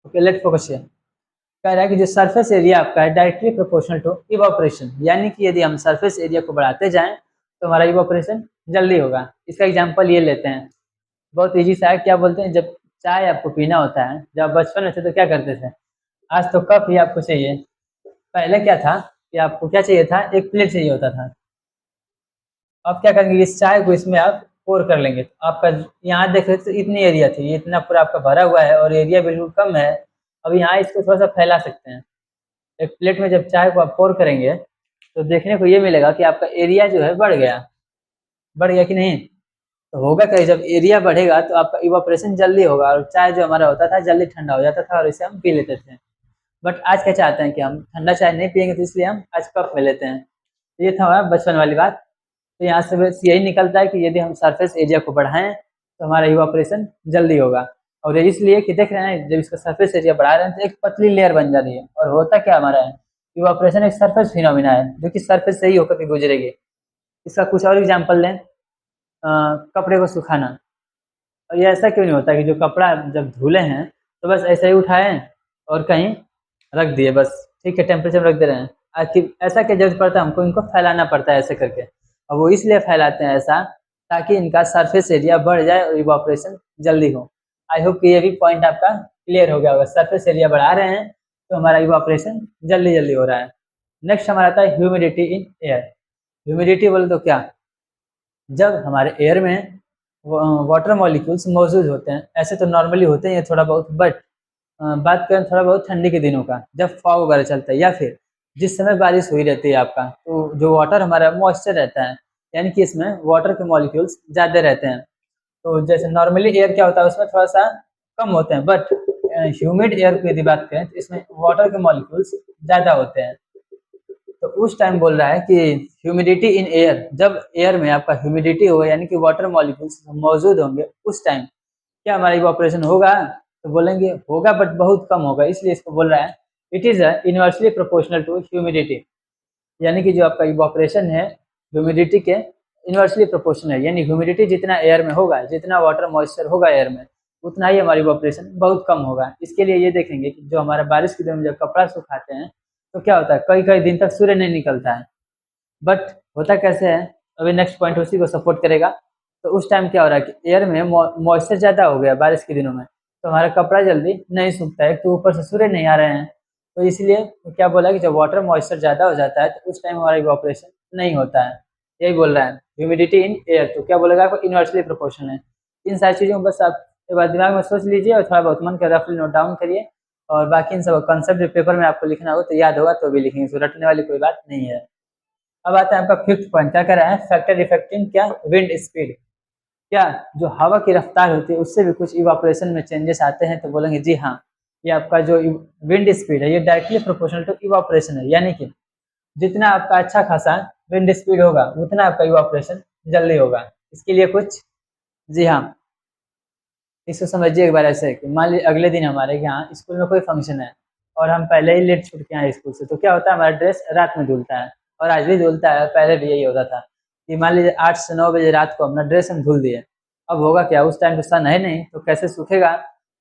ओके लेट फोकस हियर। कह रहा है कि जो सरफेस एरिया आपका है डायरेक्टली प्रोपोर्शनल टू इवापोरेशन, यानी कि यदि हम सरफेस एरिया को बढ़ाते जाएं तो हमारा इवापोरेशन जल्दी होगा। इसका एग्जांपल ये लेते हैं, बहुत इजी सा है। क्या बोलते हैं, जब चाय आपको पीना होता है, जब बचपन में थे तो क्या करते थे, आज तो कप ही आपको चाहिए। पहले क्या था कि आपको क्या चाहिए था, एक प्लेट चाहिए होता था। अब क्या करेंगे, इस चाय को इसमें आप पोर कर लेंगे। तो आपका यहाँ देख रहे तो इतनी एरिया थी, ये इतना पूरा आपका भरा हुआ है और एरिया बिल्कुल कम है। अब यहाँ इसको थोड़ा सा फैला सकते हैं। एक प्लेट में जब चाय को आप पोर करेंगे तो देखने को ये मिलेगा कि आपका एरिया जो है बढ़ गया कि नहीं। तो होगा क्या, जब एरिया बढ़ेगा तो आपका इवापोरेशन जल्दी होगा, और चाय जो हमारा होता था जल्दी ठंडा हो जाता था और इसे हम पी लेते थे। बट आज क्या चाहते हैं कि हम ठंडा चाय नहीं पियेंगे, तो इसलिए हम आज कप में लेते हैं। तो ये था हमारा बचपन वाली बात। तो यहाँ से बस यही निकलता है कि यदि हम सरफेस एरिया को बढ़ाएं तो हमारा इवापोरेशन जल्दी होगा। और ये इसलिए कि देख रहे हैं जब इसका सरफेस एरिया बढ़ा रहे हैं तो एक पतली लेयर बन जा रही है, और होता क्या हमारा है, इवापोरेशन एक सरफेस फिनोमिना है जो कि सरफेस से ही होकर के गुजरेगी। इसका कुछ और एग्जाम्पल लें, कपड़े को सुखाना। और ये ऐसा क्यों नहीं होता कि जो कपड़ा जब धुले हैं तो बस ऐसे ही उठाएं और कहीं रख दिए बस, ठीक है, टेम्परेचर में रख दे रहे हैं। आखिर ऐसा क्या जरूरत पड़ता है हमको, इनको फैलाना पड़ता है ऐसे करके, और वो इसलिए फैलाते हैं ऐसा ताकि इनका सरफेस एरिया बढ़ जाए और इवापोरेशन जल्दी हो। आई होप कि ये भी पॉइंट आपका क्लियर हो गया होगा। सरफेस एरिया बढ़ा रहे हैं तो हमारा इवापोरेशन जल्दी जल्दी हो रहा है। नेक्स्ट हमारा आता है ह्यूमिडिटी इन एयर। ह्यूमिडिटी बोले तो क्या, जब हमारे एयर में वाटर मॉलिक्यूल्स मौजूद होते हैं, ऐसे तो नॉर्मली होते हैं थोड़ा बहुत, बट बात करें थोड़ा बहुत ठंडी के दिनों का, जब फॉग वगैरह चलता है या फिर जिस समय बारिश हुई रहती है आपका, तो जो वाटर हमारा मॉइस्चर रहता है, यानी कि इसमें वाटर के मॉलिक्यूल्स ज़्यादा रहते हैं। तो जैसे नॉर्मली एयर क्या होता है उसमें थोड़ा सा कम होते हैं, बट ह्यूमिड एयर की यदि बात करें तो इसमें वाटर के मॉलिक्यूल्स ज़्यादा होते हैं। तो उस टाइम बोल रहा है कि ह्यूमिडिटी इन एयर, जब एयर में आपका ह्यूमिडिटी होगा यानी कि वाटर मॉलिक्यूल्स मौजूद होंगे, उस टाइम क्या हमारा इवापोरेशन होगा, तो बोलेंगे होगा बट बहुत कम होगा। इसलिए इसको बोल रहा है it is inversely proportional to humidity, यानी कि जो आपका इवापोरेशन है ह्यूमिडिटी के इनवर्सली प्रोपोर्शनल है, यानी ह्यूमिडिटी जितना एयर में होगा, जितना वाटर मॉइस्चर होगा एयर में, उतना ही हमारी इवापोरेशन बहुत कम होगा। इसके लिए ये देखेंगे कि जो हमारा बारिश के दिन में जब कपड़ा सुखाते हैं तो क्या होता है, कई कई दिन तक सूर्य नहीं निकलता है, बट होता कैसे है, अभी नेक्स्ट पॉइंट उसी को सपोर्ट करेगा। तो उस टाइम क्या हो रहा है कि एयर में मॉइस्चर ज़्यादा हो गया बारिश के दिनों में, तो हमारा कपड़ा जल्दी नहीं सूखता है, तो ऊपर से सूर्य नहीं आ रहे हैं, तो इसलिए क्या बोला कि जब वाटर मॉइस्चर ज़्यादा हो जाता है तो उस टाइम हमारा इवापोरेशन नहीं होता है। यही बोल रहा है ह्यूमिडिटी इन एयर, तो क्या बोलेगा आपको, इनवर्सली प्रोपोर्शनल है। इन सारी चीज़ों को बस आप एक बार दिमाग में सोच लीजिए और थोड़ा बहुत मन कर रफली नोट डाउन करिए, और बाकी इन सब कंसेप्ट पेपर में आपको लिखना हो तो याद होगा तो भी लिखेंगे, तो रटने वाली कोई बात नहीं है। अब आता है आपका फिफ्थ पॉइंट, क्या कर रहा है, फैक्टर इफेक्टिंग क्या, विंड स्पीड। क्या जो हवा की रफ्तार होती है उससे भी कुछ इवापोरेशन में चेंजेस आते हैं, तो बोलेंगे जी हाँ, ये आपका जो विंड स्पीड है ये डायरेक्टली प्रोपोर्शनल टू इवापोरेशन है, यानी कि जितना आपका अच्छा खासा विंड स्पीड होगा उतना आपका इवापोरेशन जल्दी होगा। इसके लिए कुछ, जी हाँ, इसको समझिए एक बार ऐसे कि मान लीजिए अगले दिन हमारे यहाँ स्कूल में कोई फंक्शन है और हम पहले ही लेट छूट के आए स्कूल से, तो क्या होता है हमारा ड्रेस रात में धुलता है, और आज भी धुलता है, पहले भी यही होता था कि मान लीजिए 8 से 9 बजे रात को अपना ड्रेस हम धुल दिए। अब होगा क्या, उस टाइम तो सन है नहीं तो कैसे सूखेगा,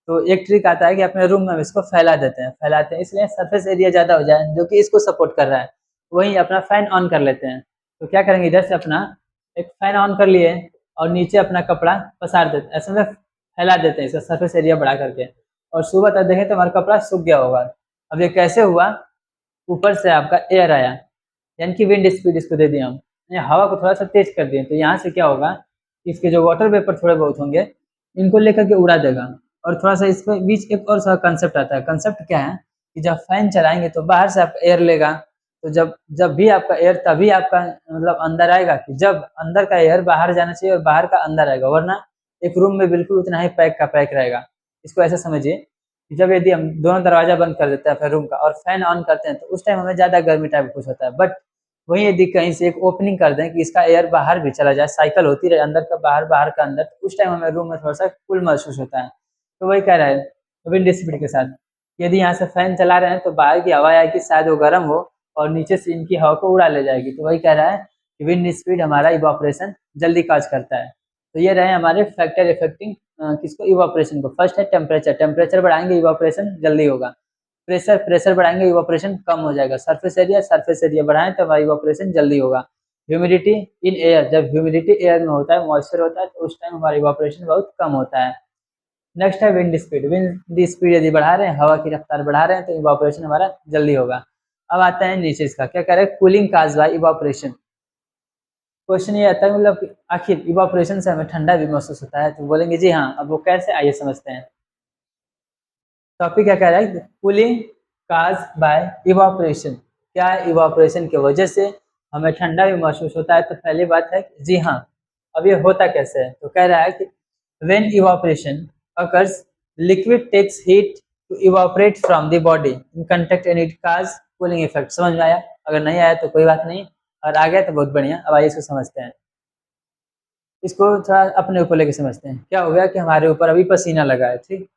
तो एक ट्रिक आता है कि अपने रूम में इसको फैला देते हैं, फैलाते हैं इसलिए सरफेस एरिया ज़्यादा हो जाए, जो कि इसको सपोर्ट कर रहा है। वहीं अपना फ़ैन ऑन कर लेते हैं, तो क्या करेंगे, इधर से अपना एक फ़ैन ऑन कर लिए और नीचे अपना कपड़ा पसार देते हैं, ऐसे में फैला देते हैं इसका सरफेस एरिया बढ़ा करके, और सुबह तक देखें तो हमारा कपड़ा सूख गया होगा। अब ये कैसे हुआ, ऊपर से आपका एयर आया, यानी कि विंड स्पीड इसको दे दिया हम, यानी हवा को थोड़ा सा तेज कर दिए, तो यहाँ से क्या होगा, इसके जो वाटर वेपर थोड़े बहुत होंगे इनको लेकर के उड़ा देगा। और थोड़ा सा इसमें बीच एक और सा कंसेप्ट आता है, कंसेप्ट क्या है कि जब फैन चलाएंगे तो बाहर से आपका एयर लेगा, तो जब जब भी आपका एयर तभी आपका मतलब अंदर आएगा, कि जब अंदर का एयर बाहर जाना चाहिए और बाहर का अंदर आएगा, वरना एक रूम में बिल्कुल उतना ही पैक का पैक रहेगा। इसको ऐसा समझिए कि जब यदि हम दोनों दरवाजा बंद कर देते हैं फिर रूम का और फैन ऑन करते हैं तो उस टाइम हमें ज़्यादा गर्मी टाइप कुछ होता है, बट वहीं यदि कहीं से एक ओपनिंग कर दें कि इसका एयर बाहर भी चला जाए, साइकिल होती रहे अंदर का बाहर, बाहर का अंदर, तो उस टाइम हमें रूम में थोड़ा सा कूल महसूस होता है। तो वही कह रहा है विंड स्पीड के साथ, यदि यहाँ से फैन चला रहे हैं तो बाहर की हवा आएगी, शायद वो गर्म हो और नीचे से इनकी हवा को उड़ा ले जाएगी। तो वही कह रहा है कि विंड स्पीड हमारा इवापोरेशन जल्दी काज करता है। तो ये रहे हमारे फैक्टर इफेक्टिंग किसको, इवापोरेशन को। फर्स्ट है टेम्परेचर, टेम्परेचर बढ़ाएंगे इवापोरेशन जल्दी होगा। प्रेशर, प्रेशर बढ़ाएंगे इवापोरेशन कम हो जाएगा। सरफेस एरिया बढ़ाएं तो हमारा इवापोरेशन जल्दी होगा। ह्यूमिडिटी इन एयर, जब ह्यूमिडिटी एयर में होता है, मॉइस्चर होता है, तो उस टाइम हमारा इवापोरेशन बहुत कम होता है। नेक्स्ट है विंड स्पीड, विंड स्पीड यदि बढ़ा रहे हैं, हवा की रफ्तार बढ़ा रहे हैं तो इवापोरेशन हमारा जल्दी होगा। अब आता है नीचे इसका, क्या कह रहे हैं, cooling cause by evaporation. Question ये आता है मतलब कि आखिर इवापोरेशन से हमें ठंडा भी महसूस होता है, तो बोलेंगे जी हाँ। अब वो कैसे, आइए समझते हैं। टॉपिक क्या कह रहा है, कूलिंग काज बाय इवापोरेशन। क्या इवापोरेशन की वजह से हमें ठंडा भी महसूस होता है, तो पहली बात है जी हाँ। अब ये होता कैसे है, तो कह रहा है कि when evaporation occurs, liquid takes heat to evaporate from the body in contact and it cause cooling effect. समझ में आया? अगर नहीं आया तो कोई बात नहीं, और आ गया तो बहुत बढ़िया। अब आइए इसको समझते हैं, इसको थोड़ा अपने ऊपर लेके समझते हैं। क्या हो गया कि हमारे ऊपर अभी पसीना लगा है, ठीक,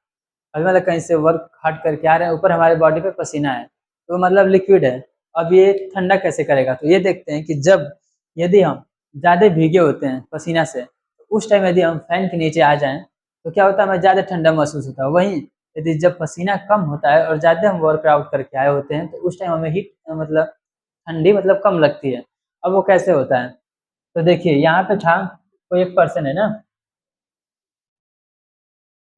अभी मतलब कहीं से वर्क हार्ड करके आ रहे हैं, ऊपर हमारे बॉडी पे पसीना है, तो मतलब लिक्विड है। अब ये ठंडा कैसे करेगा, तो ये देखते हैं कि जब यदि हम ज़्यादा भीगे होते हैं पसीना से, तो उस टाइम यदि हम फैन के नीचे आ जाएं तो क्या होता है, हमें ज़्यादा ठंडा महसूस होता है। वहीं यदि जब पसीना कम होता है और ज़्यादा हम वर्कआउट करके आए होते हैं तो उस टाइम हमें हीट मतलब ठंडी मतलब कम लगती है। अब वो कैसे होता है? तो देखिए यहाँ पे था कोई एक पर्सन है ना,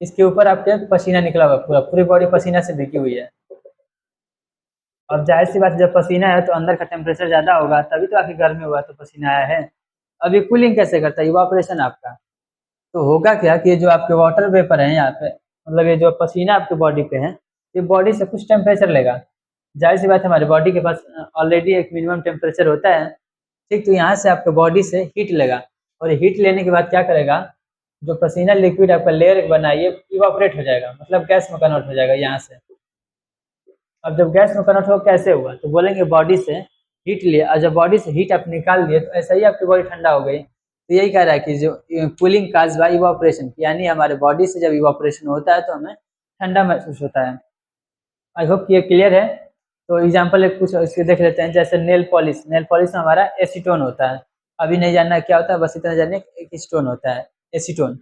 इसके ऊपर आपके पसीना निकला हुआ है, पूरी बॉडी पसीना से भीगी हुई है। अब ज़ाहिर-सी बात है जब पसीना है तो अंदर का टेम्परेचर ज़्यादा होगा, तभी तो आखिर गर्मी हुआ तो पसीना आया है। अब ये कूलिंग कैसे करता है? इवापोरेशन आपका। तो होगा क्या कि ये जो आपके वाटर वेपर हैं यहाँ पे, मतलब ये जो पसीना आपके बॉडी पे है, ये बॉडी से कुछ टेम्परेचर लेगा। ज़ाहिर-सी बात है हमारी बॉडी के पास ऑलरेडी एक मिनिमम टेम्परेचर होता है, ठीक? तो यहाँ से आपके बॉडी से हीट लेगा और हीट लेने के बाद क्या करेगा, जो पसीना लिक्विड आपका लेयर बना है ये इवापोरेट हो जाएगा, मतलब गैस में कन्वर्ट हो जाएगा यहाँ से। अब जब गैस में कन्वर्ट हो कैसे हुआ? तो बोलेंगे बॉडी से हीट लिया और जब बॉडी से हीट आप निकाल दिए तो ऐसा ही आपकी बॉडी ठंडा हो गई। तो यही कह रहा है कि जो कूलिंग काज बाय इवापोरेशन, यानी हमारे बॉडी से जब इवापोरेशन होता है तो हमें ठंडा महसूस होता है। आई होप कि ये क्लियर है। तो एग्जांपल एक कुछ इसके देख लेते हैं, जैसे नेल पॉलिश में हमारा एसीटोन होता है। अभी नहीं जानना क्या होता है, बस इतना जानिए एक एसीटोन होता है, एसीटोन।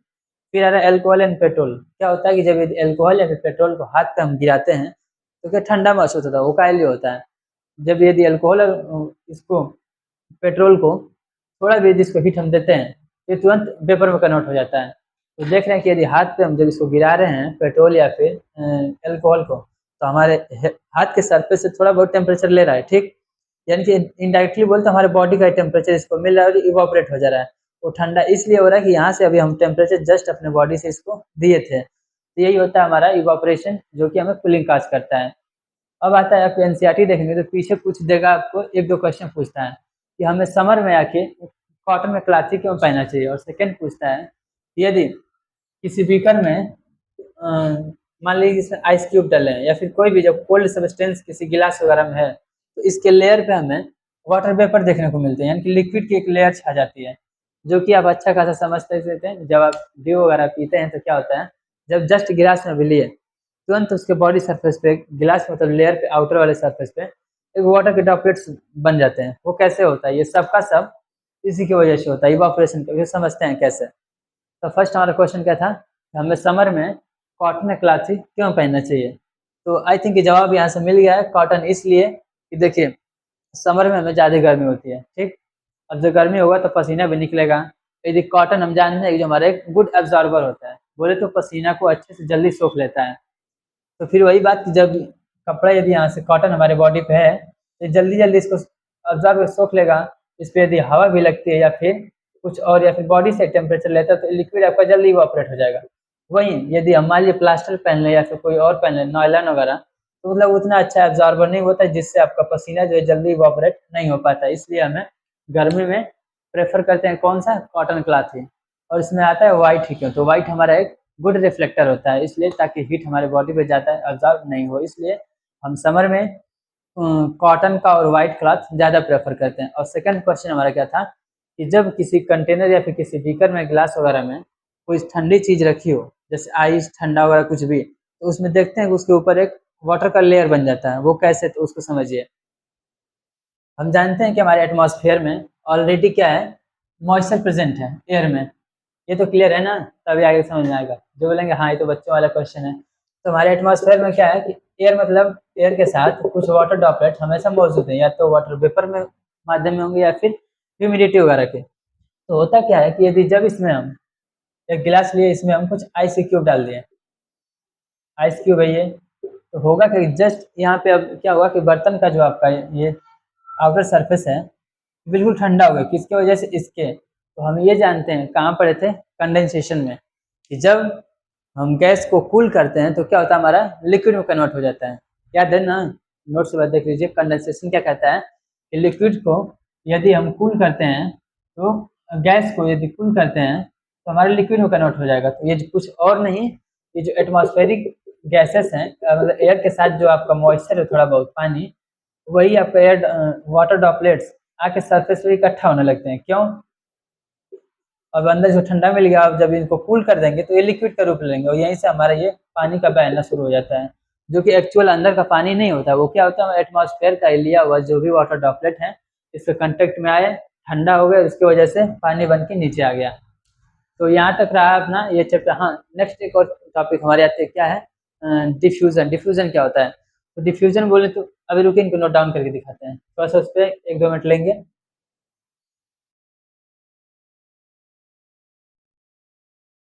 फिर आ रहा है अल्कोहल एंड पेट्रोल। क्या होता है कि जब ये अल्कोहल या फिर पेट्रोल को हाथ पे हम गिराते हैं तो क्या ठंडा महसूस होता है, वो काहे लिए होता है? जब यदि अल्कोहल और इसको पेट्रोल को थोड़ा भी यदि इसको हीट हम देते हैं, ये तुरंत वेपर में कन्वर्ट हो जाता है। तो देख रहे हैं कि यदि हाथ पे हम जब इसको गिरा रहे हैं पेट्रोल या फिर अल्कोहल को, तो हमारे हाथ के सरफेस से थोड़ा बहुत टेम्परेचर ले रहा है, ठीक? यानी कि इनडायरेक्टली बोलते हमारे बॉडी का टेम्परेचर इसको मिल रहा है और इवापोरेट हो जा रहा है। वो ठंडा इसलिए हो रहा है कि यहाँ से अभी हम टेम्परेचर जस्ट अपने बॉडी से इसको दिए थे। तो यही होता है हमारा इवापोरेशन, जो कि हमें कूलिंग काज करता है। अब आता है आप एनसीईआरटी देखेंगे तो पीछे पूछ देगा, आपको 1-2 क्वेश्चन पूछता है कि हमें समर में आके कॉटन में क्लॉथ क्यों पहनना चाहिए, और सेकंड पूछता है कि यदि किसी बीकर में मान लीजिए इसमें आइस क्यूब डले हैं या फिर कोई भी जब कोल्ड सब्सटेंस किसी गिलास वगैरह में है, तो इसके लेयर पे हमें वाटर वेपर देखने को मिलते हैं, यानी कि लिक्विड की एक लेयर छा जाती है, जो कि आप अच्छा खासा समझते थे। जब आप ड्यू वगैरह पीते हैं तो क्या होता है, जब जस्ट गिलास में भी लिए तुरंत उसके बॉडी सरफेस पे गिलास मतलब लेयर पे आउटर वाले सरफेस पे एक वाटर के ड्रॉपलेट्स बन जाते हैं। वो कैसे होता है? ये सब का सब इसी की वजह से होता है, इवापोरेशन की वजह से। समझते हैं कैसे। तो फर्स्ट हमारा क्वेश्चन क्या था, हमें समर में कॉटन क्लॉथ क्यों पहनना चाहिए? तो आई थिंक जवाब यहाँ से मिल गया है। कॉटन इसलिए कि देखिए समर में हमें ज़्यादा गर्मी होती है, ठीक? अब जब गर्मी होगा तो पसीना भी निकलेगा। यदि कॉटन हम जानते हैं कि जो हमारा एक गुड एब्जॉर्बर होता है, बोले तो पसीना को अच्छे से जल्दी सोख लेता है। तो फिर वही बात कि जब कपड़ा यदि यहाँ से कॉटन हमारे बॉडी पे है तो जल्दी जल्दी इसको ऑब्जर्व सोख लेगा। इस पर यदि हवा भी लगती है या फिर कुछ और या फिर बॉडी से टेम्परेचर लेता है तो लिक्विड आपका जल्दी इवापोरेट हो जाएगा। वहीं यदि हम मान लीजिए प्लास्टर पहन लें या फिर कोई और पहन लें नायलॉन वगैरह, तो मतलब उतना अच्छा एब्जॉर्बर नहीं होता है, जिससे आपका पसीना जो है जल्दी इवापोरेट नहीं हो पाता है। इसलिए हमें गर्मी में प्रेफर करते हैं कौन सा, कॉटन क्लॉथ ही। और इसमें आता है वाइट ही। क्यों? तो वाइट हमारा एक गुड रिफ्लेक्टर होता है, इसलिए ताकि हीट हमारे बॉडी पे ज़्यादा अब्जॉर्ब नहीं हो, इसलिए हम समर में कॉटन का और वाइट क्लॉथ ज़्यादा प्रेफर करते हैं। और सेकंड क्वेश्चन हमारा क्या था कि जब किसी कंटेनर या फिर किसी बीकर में गिलास वगैरह में कोई ठंडी चीज़ रखी हो, जैसे आइस ठंडा वगैरह कुछ भी, तो उसमें देखते हैं कि उसके ऊपर एक वाटर का लेयर बन जाता है। वो कैसे? तो उसको समझिए। हम जानते हैं कि हमारे एटमॉस्फेयर में ऑलरेडी क्या है, मॉइस्चर प्रेजेंट है एयर में। ये तो क्लियर है ना? तभी आगे समझ में आएगा। जो बोलेंगे हाँ ये तो बच्चों वाला क्वेश्चन है। तो हमारे एटमॉस्फेयर में क्या है कि एयर मतलब एयर के साथ कुछ वाटर ड्रॉपलेट हमेशा मौजूद है, या तो वाटर वेपर में माध्यम में होंगे या फिर ह्यूमिडिटी वगैरह के। तो होता क्या है कि यदि जब इसमें हम एक गिलास लिए, इसमें हम कुछ आइस क्यूब डाल दिए, आइस क्यूब है ये, तो होगा कि जस्ट यहाँ पे अब क्या होगा कि बर्तन का जो आपका ये आउटर सरफेस है बिल्कुल ठंडा हो गया। किसके वजह से? इसके। तो हम ये जानते हैं कहाँ पढ़े थे, कंडेंसेशन में, कि जब हम गैस को कूल करते हैं तो क्या होता है, हमारा लिक्विड में कन्वर्ट हो जाता है। याद है ना? नोट्स से बात देख लीजिए। कंडेंसेशन क्या कहता है कि लिक्विड को यदि हम कूल करते हैं, तो गैस को यदि कूल करते हैं तो हमारे लिक्विड में कन्वर्ट हो जाएगा। तो ये कुछ और नहीं, ये जो एटमॉस्फेरिक गैसेस हैं, मतलब एयर के साथ जो आपका मॉइस्चर है थोड़ा बहुत पानी, वही आपका एयर वाटर ड्रॉपलेट्स आके सरफेस पे इकट्ठा होने लगते हैं। क्यों? अब अंदर जो ठंडा मिल गया, अब जब इनको कूल कर देंगे तो ये लिक्विड का रूप लेंगे और यहीं से हमारा ये पानी का बहना शुरू हो जाता है, जो कि एक्चुअल अंदर का पानी नहीं होता है। वो क्या होता है, एटमॉस्फेयर का लिया हुआ जो भी वाटर ड्रॉपलेट है इसके कंटेक्ट में आए, ठंडा हो गया, इसकी वजह से पानी बन के नीचे आ गया। तो यहाँ तक रहा अपना ये चैप्टर। हाँ, नेक्स्ट एक और टॉपिक हमारे आते क्या है डिफ्यूजन। डिफ्यूजन क्या होता है? तो डिफ्यूजन बोले तो अभी रुकिए, इनको नोट डाउन करके दिखाते हैं, थोड़ा सा उस पर 1-2 मिनट लेंगे।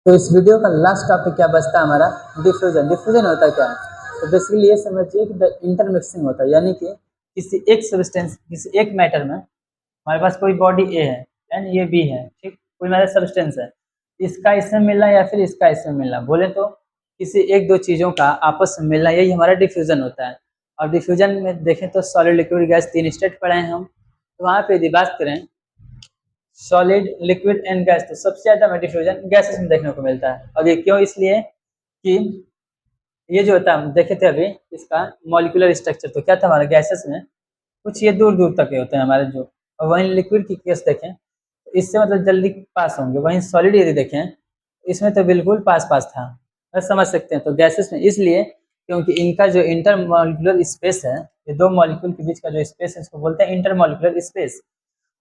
तो इस वीडियो का लास्ट टॉपिक क्या बचता है हमारा? डिफ्यूजन। डिफ्यूजन होता है क्या है? तो बेसिकली ये समझिए कि द इंटरमिक्सिंग होता है, यानी कि किसी एक सब्सटेंस, किसी एक मैटर में, हमारे पास कोई बॉडी ए है एंड ये बी है, ठीक, कोई हमारा सब्सटेंस है, इसका इसमें मिलना या फिर इसका इसमें मिलना, बोले तो किसी एक दो चीज़ों का आपस में मिलना, यही हमारा डिफ्यूजन होता है। और डिफ्यूजन में देखें तो सॉलिड, लिक्विड, गैस, 3 स्टेट पढ़े हैं हम। तो वहाँ पे यदि बात करें सॉलिड, लिक्विड एंड गैस, तो सबसे ज़्यादा हमें डिफ्यूजन गैसेस में देखने को मिलता है। और ये क्यों? इसलिए कि ये जो होता है, हम देखे थे अभी इसका मॉलिक्यूलर स्ट्रक्चर, तो क्या था हमारे गैसेस में, कुछ ये दूर दूर तक के होते हैं हमारे जो। और वहीं लिक्विड की केस देखें तो इससे मतलब जल्दी पास होंगे, वहीं सॉलिड यदि देखें इसमें तो बिल्कुल पास पास था, बस समझ सकते हैं। तो गैसेस में इसलिए क्योंकि इनका जो इंटरमॉलिक्यूलर स्पेस है, ये दो मॉलिक्यूल के बीच का जो स्पेस है इसको बोलते हैं इंटरमॉलिक्यूलर स्पेस।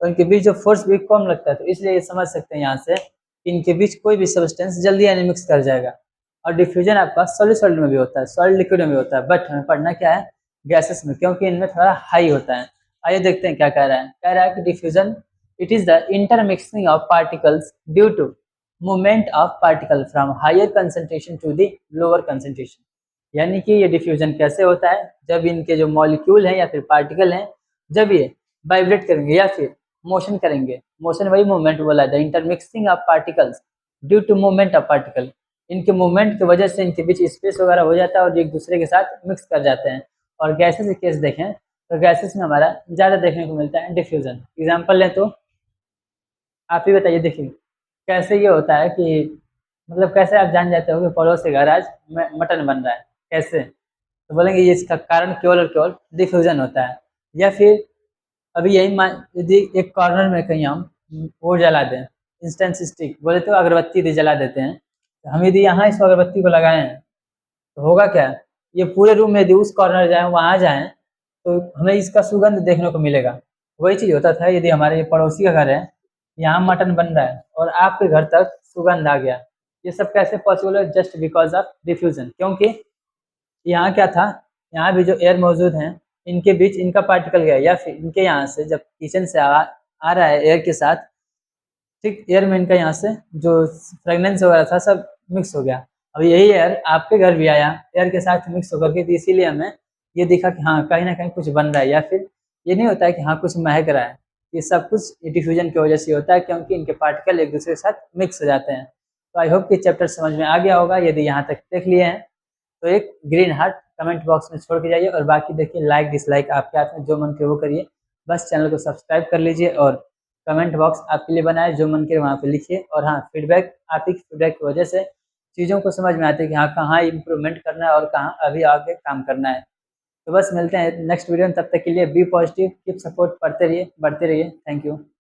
तो इनके बीच जो फोर्स भी कम लगता है, तो इसलिए ये समझ सकते हैं यहाँ से कि इनके बीच कोई भी सब्सटेंस जल्दी यानी मिक्स कर जाएगा। और डिफ्यूजन आपका सॉलिड सॉलिड में भी होता है, सॉलिड लिक्विड में भी होता है, बट हमें पढ़ना क्या है? गैसेस में, क्योंकि इनमें थोड़ा हाई होता है। आइए देखते हैं क्या कह रहा है। कह रहा है कि diffusion it is the intermixing of particles due to movement of particle from higher concentration to the lower concentration. यानी कि ये डिफ्यूजन कैसे होता है? जब इनके जो मॉलिक्यूल हैं या फिर पार्टिकल हैं, जब ये वाइब्रेट करेंगे या फिर मोशन करेंगे, मोशन वही मूवमेंट बोला है, the intermixing of particles due to movement of particle. इनके मूवमेंट की वजह से इनके बीच स्पेस वगैरह हो जाता है और एक दूसरे के साथ मिक्स कर जाते हैं। और गैसेस के केस देखें तो गैसेस में हमारा ज़्यादा देखने को मिलता है डिफ्यूजन। एग्जाम्पल लें तो आप ही बताइए, देखिए कैसे ये होता है कि मतलब कैसे आप जान जाते हो कि पड़ोस के घर आज मटन बन रहा है, कैसे? तो बोलेंगे ये इसका कारण केवल और केवल डिफ्यूजन होता है। या फिर अभी यही मान यदि एक कॉर्नर में कहीं हम वो जला दें, इंस्टेंस स्टिक, बोले तो अगरबत्ती यदि जला देते हैं, तो हम यदि यहाँ इस अगरबत्ती को लगाए हैं तो होगा क्या? ये पूरे रूम में यदि उस कॉर्नर जाएँ, वहाँ जाएँ, तो हमें इसका सुगंध देखने को मिलेगा। वही चीज़ होता था यदि हमारे ये पड़ोसी का घर है, यहाँ मटन बन रहा है और आपके घर तक सुगंध आ गया। ये सब कैसे पॉसिबल है? Just because of diffusion. क्योंकि यहाँ क्या था, यहाँ भी जो एयर मौजूद हैं, इनके बीच इनका पार्टिकल गया या फिर इनके यहाँ से जब किचन से आ रहा है एयर के साथ, ठीक, एयर में इनका यहाँ से जो फ्रेगनेंस वगैरह था सब मिक्स हो गया। अब यही एयर आपके घर भी आया एयर के साथ मिक्स होकर के, तो इसीलिए हमें ये दिखा कि हाँ कहीं ना कहीं कुछ बन रहा है, या फिर ये नहीं होता है कि हाँ कुछ महक रहा है। ये सब कुछ डिफ्यूजन की वजह से होता है, क्योंकि इनके पार्टिकल एक दूसरे के साथ मिक्स हो जाते हैं। तो आई होप कि चैप्टर समझ में आ गया होगा। यदि यहाँ तक देख लिए हैं तो एक ग्रीन हार्ट कमेंट बॉक्स में छोड़ के जाइए, और बाकी देखिए लाइक डिसलाइक आपके हाथ में, जो मन करे वो करिए। बस चैनल को सब्सक्राइब कर लीजिए और कमेंट बॉक्स आपके लिए बनाए, जो मन करे वहाँ पे लिखिए। और हाँ, फीडबैक, आप ही फीडबैक की वजह से चीज़ों को समझ में आती है कि हाँ कहाँ इम्प्रूवमेंट करना है और कहाँ अभी आगे काम करना है। तो बस मिलते हैं नेक्स्ट वीडियो में, तब तक के लिए बी पॉजिटिव, कीप सपोर्ट, पढ़ते रहिए, बढ़ते रहिए। Thank you.